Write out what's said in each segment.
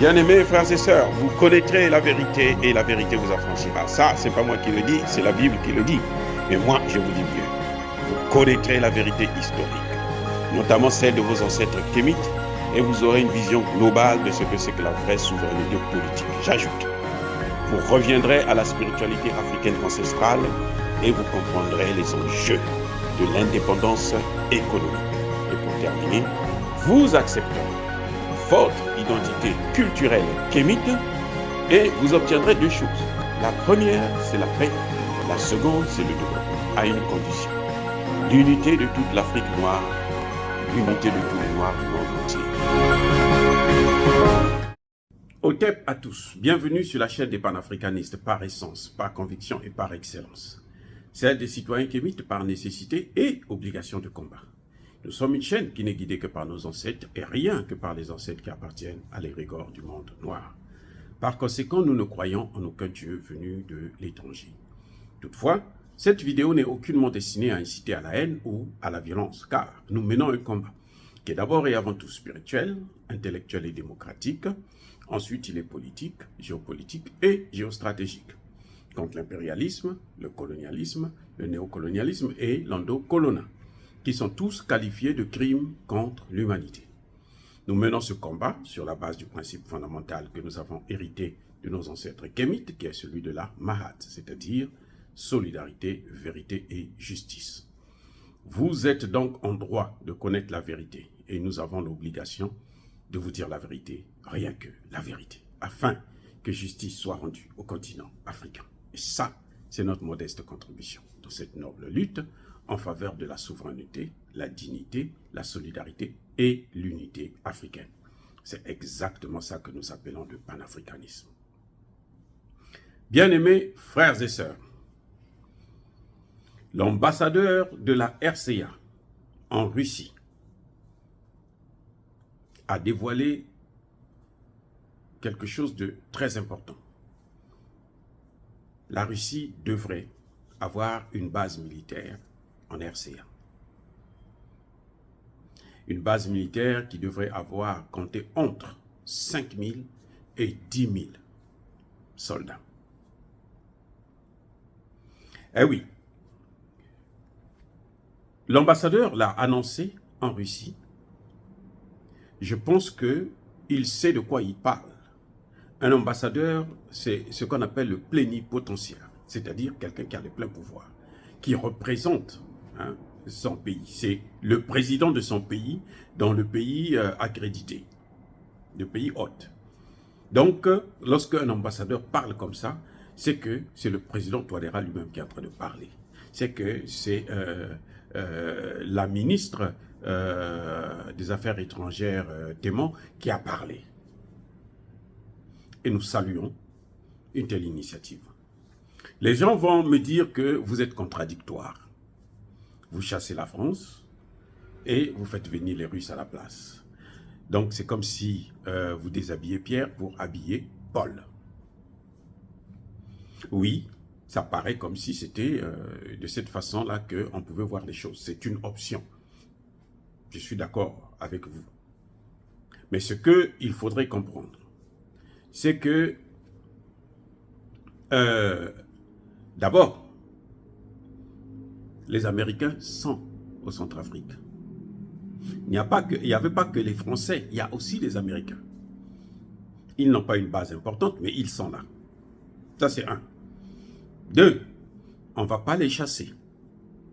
Bien-aimés frères et sœurs, vous connaîtrez la vérité et la vérité vous affranchira. Ça, c'est pas moi qui le dis, c'est la Bible qui le dit. Mais moi, je vous dis mieux. Vous connaîtrez la vérité historique, notamment celle de vos ancêtres kémites, et vous aurez une vision globale de ce que c'est que la vraie souveraineté politique. J'ajoute, vous reviendrez à la spiritualité africaine ancestrale et vous comprendrez les enjeux de l'indépendance économique. Et pour terminer, vous accepterez votre identité culturelle kémite et vous obtiendrez deux choses. La première, c'est la paix. La seconde, c'est le développement, à une condition. L'unité de toute l'Afrique noire, l'unité de tous les Noirs du monde entier. Otep à tous, bienvenue sur la chaîne des panafricanistes par essence, par conviction et par excellence. Celle des citoyens kémites par nécessité et obligation de combat. Nous sommes une chaîne qui n'est guidée que par nos ancêtres et rien que par les ancêtres qui appartiennent à l'égrégore du monde noir. Par conséquent, nous ne croyons en aucun Dieu venu de l'étranger. Toutefois, cette vidéo n'est aucunement destinée à inciter à la haine ou à la violence, car nous menons un combat qui est d'abord et avant tout spirituel, intellectuel et démocratique. Ensuite, il est politique, géopolitique et géostratégique, contre l'impérialisme, le colonialisme, le néocolonialisme et l'endocolonat, qui sont tous qualifiés de crimes contre l'humanité. Nous menons ce combat sur la base du principe fondamental que nous avons hérité de nos ancêtres kémites, qui est celui de la Mahat, c'est-à-dire solidarité, vérité et justice. Vous êtes donc en droit de connaître la vérité, et nous avons l'obligation de vous dire la vérité, rien que la vérité, afin que justice soit rendue au continent africain. Et ça, c'est notre modeste contribution dans cette noble lutte en faveur de la souveraineté, la dignité, la solidarité et l'unité africaine. C'est exactement ça que nous appelons le panafricanisme. Bien-aimés frères et sœurs, l'ambassadeur de la RCA en Russie a dévoilé quelque chose de très important. La Russie devrait avoir une base militaire en RCA. Une base militaire qui devrait avoir compté entre 5 000 et 10 000 soldats. Eh oui, l'ambassadeur l'a annoncé en Russie. Je pense qu'il sait de quoi il parle. Un ambassadeur, c'est ce qu'on appelle le plénipotentiaire, c'est-à-dire quelqu'un qui a le plein pouvoir, qui représente son pays. C'est le président de son pays dans le pays accrédité, le pays hôte. Donc, lorsque un ambassadeur parle comme ça, c'est que c'est le président Touadéra lui-même qui est en train de parler. C'est que c'est la ministre des Affaires étrangères, Téman, qui a parlé. Et nous saluons une telle initiative. Les gens vont me dire que vous êtes contradictoire. Vous chassez la France et vous faites venir les Russes à la place. Donc c'est comme si vous déshabillez Pierre pour habiller Paul. Oui, ça paraît comme si c'était de cette façon-là qu'on pouvait voir les choses. C'est une option. Je suis d'accord avec vous. Mais ce qu'il faudrait comprendre, c'est que d'abord, les Américains sont au Centrafrique. Il n'y avait pas que les Français, il y a aussi les Américains. Ils n'ont pas une base importante, mais ils sont là. Ça, c'est un. Deux, on ne va pas les chasser.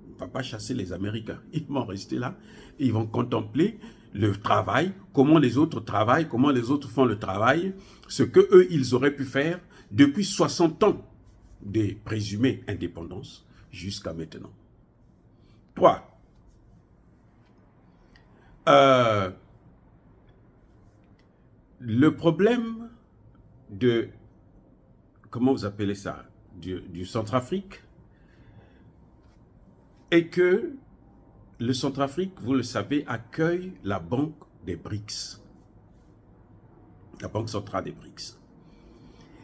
On ne va pas chasser les Américains. Ils vont rester là. Ils vont contempler le travail, comment les autres travaillent, comment les autres font le travail, ce qu'eux, ils auraient pu faire depuis 60 ans des présumées indépendances jusqu'à maintenant. 3. Le problème de, comment vous appelez ça, du Centrafrique, est que le Centrafrique, vous le savez, accueille la banque des BRICS, la banque centrale des BRICS.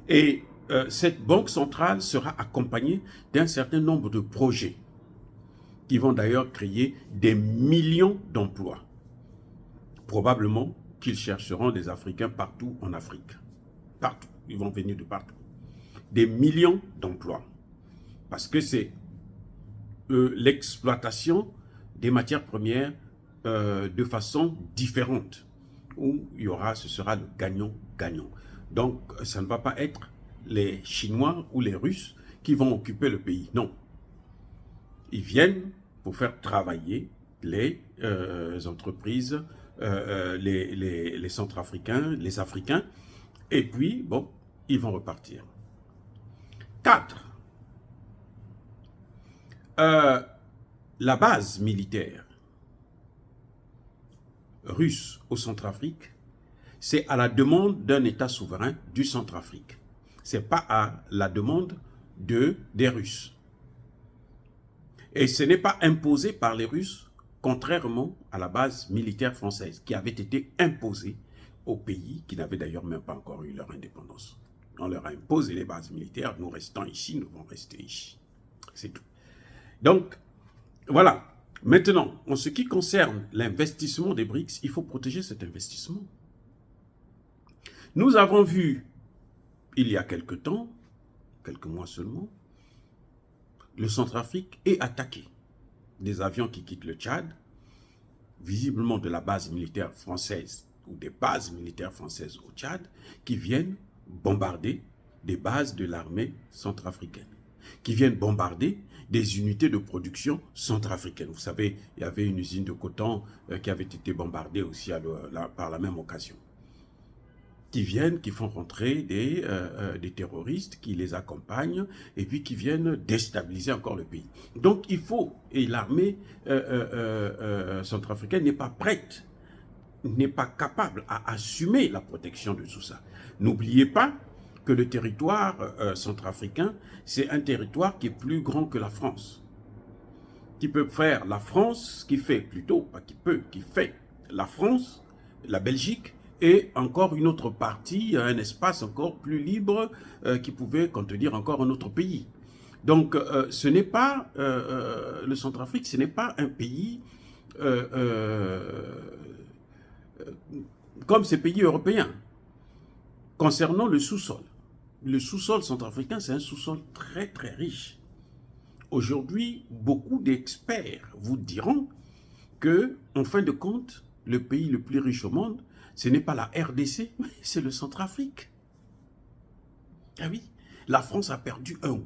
Et cette banque centrale sera accompagnée d'un certain nombre de projets qui vont d'ailleurs créer des millions d'emplois. Probablement qu'ils chercheront des Africains partout en Afrique. Partout. Ils vont venir de partout. Des millions d'emplois. Parce que c'est l'exploitation des matières premières de façon différente. Où ce sera le gagnant-gagnant. Donc, ça ne va pas être les Chinois ou les Russes qui vont occuper le pays. Non. Ils viennent pour faire travailler les entreprises, les Centrafricains, les Africains, et puis, bon, ils vont repartir. 4. La base militaire russe au Centrafrique, c'est à la demande d'un État souverain du Centrafrique. Ce n'est pas à la demande des Russes. Et ce n'est pas imposé par les Russes, contrairement à la base militaire française, qui avait été imposée aux pays qui n'avaient d'ailleurs même pas encore eu leur indépendance. On leur a imposé les bases militaires, nous restons ici, nous allons rester ici. C'est tout. Donc, voilà. Maintenant, en ce qui concerne l'investissement des BRICS, il faut protéger cet investissement. Nous avons vu, il y a quelque temps, quelques mois seulement, le Centrafrique est attaqué. Des avions qui quittent le Tchad, visiblement de la base militaire française ou des bases militaires françaises au Tchad, qui viennent bombarder des bases de l'armée centrafricaine, qui viennent bombarder des unités de production centrafricaines. Vous savez, il y avait une usine de coton qui avait été bombardée aussi par la même occasion. Qui viennent, qui font rentrer des terroristes, qui les accompagnent, et puis qui viennent déstabiliser encore le pays. Donc il faut, et l'armée centrafricaine n'est pas prête, n'est pas capable à assumer la protection de tout ça. N'oubliez pas que le territoire centrafricain, c'est un territoire qui est plus grand que la France. Qui peut faire la France, qui fait plutôt, pas qui peut, qui fait la France, la Belgique, et encore une autre partie, un espace encore plus libre qui pouvait contenir encore un autre pays. Donc ce n'est pas, le Centrafrique, ce n'est pas un pays comme ces pays européens. Concernant le sous-sol centrafricain, c'est un sous-sol très très riche. Aujourd'hui, beaucoup d'experts vous diront que, en fin de compte, le pays le plus riche au monde, ce n'est pas la RDC, mais c'est le Centrafrique. Ah oui, la France a perdu un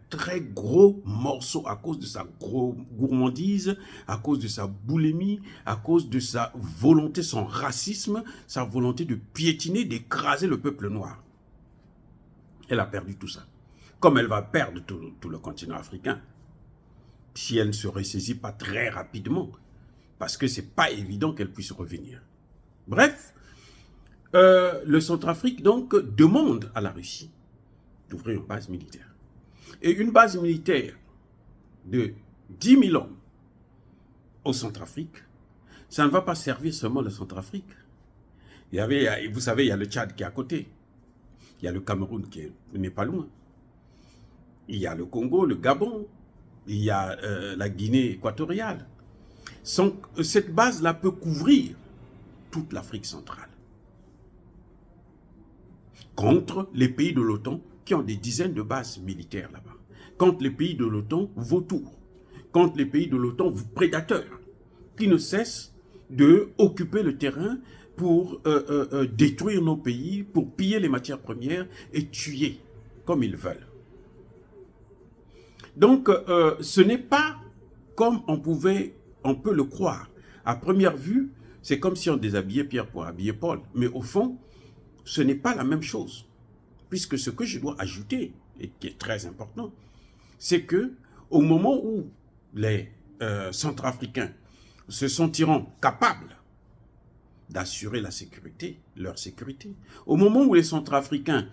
très gros morceau à cause de sa gourmandise, à cause de sa boulimie, à cause de sa volonté, son racisme, sa volonté de piétiner, d'écraser le peuple noir. Elle a perdu tout ça. Comme elle va perdre tout le continent africain, si elle ne se ressaisit pas très rapidement, parce que ce n'est pas évident qu'elle puisse revenir. Bref, le Centrafrique donc demande à la Russie d'ouvrir une base militaire. Et une base militaire de 10 000 hommes au Centrafrique, ça ne va pas servir seulement le Centrafrique. Vous savez, il y a le Tchad qui est à côté. Il y a le Cameroun qui n'est pas loin. Il y a le Congo, le Gabon. Il y a la Guinée équatoriale. Cette base-là peut couvrir toute l'Afrique centrale. Contre les pays de l'OTAN qui ont des dizaines de bases militaires là-bas. Contre les pays de l'OTAN vautours. Contre les pays de l'OTAN prédateurs. Qui ne cessent d'occuper le terrain pour détruire nos pays, pour piller les matières premières et tuer comme ils veulent. Donc, ce n'est pas comme on peut le croire. À première vue, c'est comme si on déshabillait Pierre pour habiller Paul. Mais au fond, ce n'est pas la même chose. Puisque ce que je dois ajouter, et qui est très important, c'est que au moment où les Centrafricains se sentiront capables d'assurer la sécurité, leur sécurité, au moment où les Centrafricains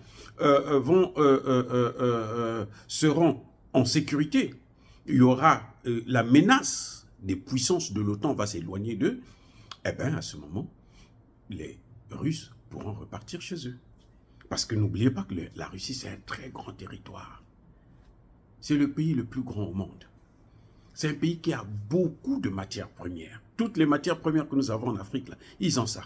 seront en sécurité, il y aura la menace des puissances de l'OTAN va s'éloigner d'eux, eh bien à ce moment, les Russes pourront repartir chez eux. Parce que n'oubliez pas que la Russie, c'est un très grand territoire. C'est le pays le plus grand au monde. C'est un pays qui a beaucoup de matières premières. Toutes les matières premières que nous avons en Afrique, là, ils ont ça.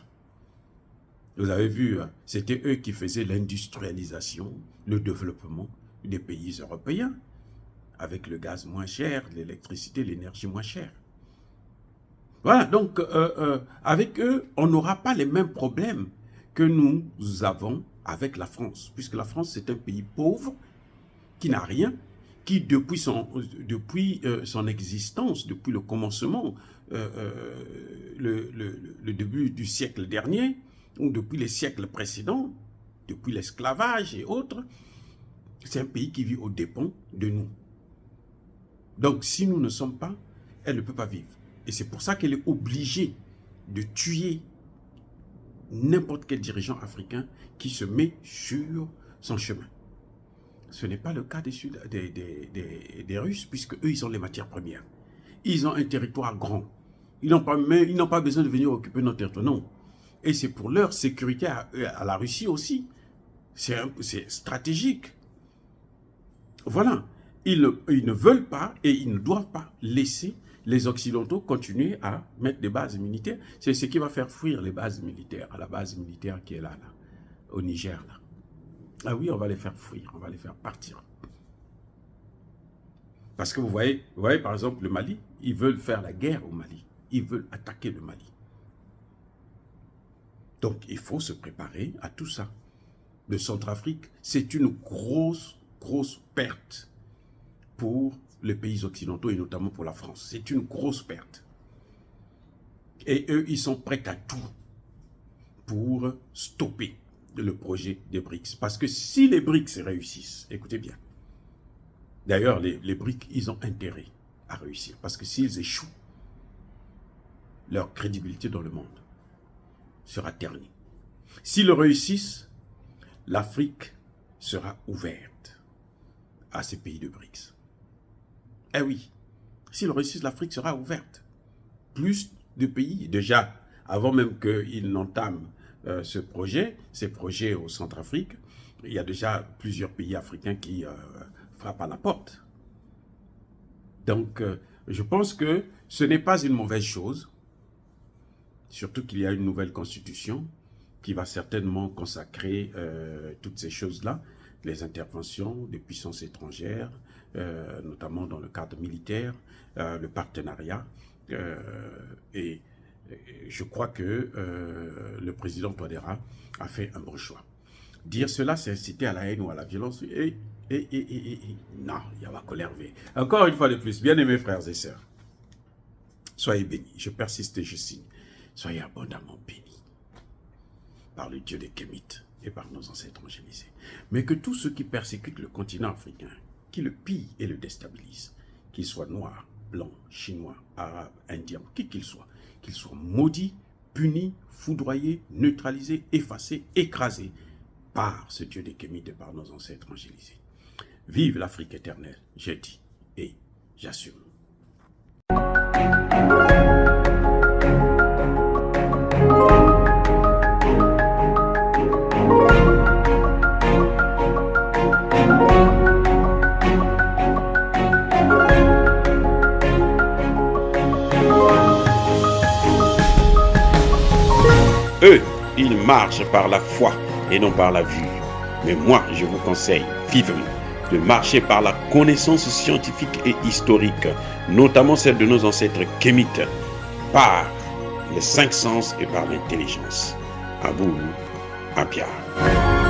Vous avez vu, c'était eux qui faisaient l'industrialisation, le développement des pays européens, avec le gaz moins cher, l'électricité, l'énergie moins chère. Voilà, donc avec eux, on n'aura pas les mêmes problèmes que nous avons avec la France, puisque la France, c'est un pays pauvre, qui n'a rien, qui depuis son existence, depuis le commencement, le début du siècle dernier, ou depuis les siècles précédents, depuis l'esclavage et autres, c'est un pays qui vit aux dépens de nous. Donc si nous ne sommes pas, elle ne peut pas vivre. Et c'est pour ça qu'elle est obligée de tuer n'importe quel dirigeant africain qui se met sur son chemin. Ce n'est pas le cas des Russes, puisque eux, ils ont les matières premières. Ils ont un territoire grand. Ils n'ont pas besoin de venir occuper notre territoire, non. Et c'est pour leur sécurité à la Russie aussi. C'est stratégique. Voilà. Ils ne veulent pas et ils ne doivent pas laisser les Occidentaux continuer à mettre des bases militaires. C'est ce qui va faire fuir les bases militaires, la base militaire qui est là, au Niger. Là. Ah oui, on va les faire fuir, on va les faire partir. Parce que vous voyez par exemple le Mali, ils veulent faire la guerre au Mali. Ils veulent attaquer le Mali. Donc il faut se préparer à tout ça. Le Centrafrique, c'est une grosse perte pour les pays occidentaux et notamment pour la France. C'est une grosse perte. Et eux, ils sont prêts à tout pour stopper le projet des BRICS. Parce que si les BRICS réussissent, écoutez bien, d'ailleurs, les BRICS, ils ont intérêt à réussir. Parce que s'ils échouent, leur crédibilité dans le monde sera ternie. S'ils réussissent, l'Afrique sera ouverte à ces pays de BRICS. Eh oui, s'ils réussissent, l'Afrique sera ouverte. Plus de pays, déjà, avant même qu'ils n'entament ces projets au Centrafrique, il y a déjà plusieurs pays africains qui frappent à la porte. Donc, je pense que ce n'est pas une mauvaise chose, surtout qu'il y a une nouvelle constitution qui va certainement consacrer toutes ces choses-là, les interventions des puissances étrangères, notamment dans le cadre militaire, le partenariat. Et je crois que le président Touadéra a fait un bon choix. Dire cela, c'est inciter à la haine ou à la violence. Non, il y a ma colère. Encore une fois de plus, bien-aimés frères et sœurs, soyez bénis. Je persiste et je signe. Soyez abondamment bénis par le Dieu des Kémites et par nos ancêtres angélisés. Mais que tous ceux qui persécutent le continent africain, qui le pillent et le déstabilisent, qu'ils soient noirs, blancs, chinois, arabes, indiens, qui qu'ils soient maudits, punis, foudroyés, neutralisés, effacés, écrasés par ce Dieu des Kémites et par nos ancêtres angélisés. Vive l'Afrique éternelle, j'ai dit et j'assume. Eux, ils marchent par la foi et non par la vue. Mais moi, je vous conseille vivement de marcher par la connaissance scientifique et historique, notamment celle de nos ancêtres kémites, par les 5 sens et par l'intelligence. À vous, à Pierre.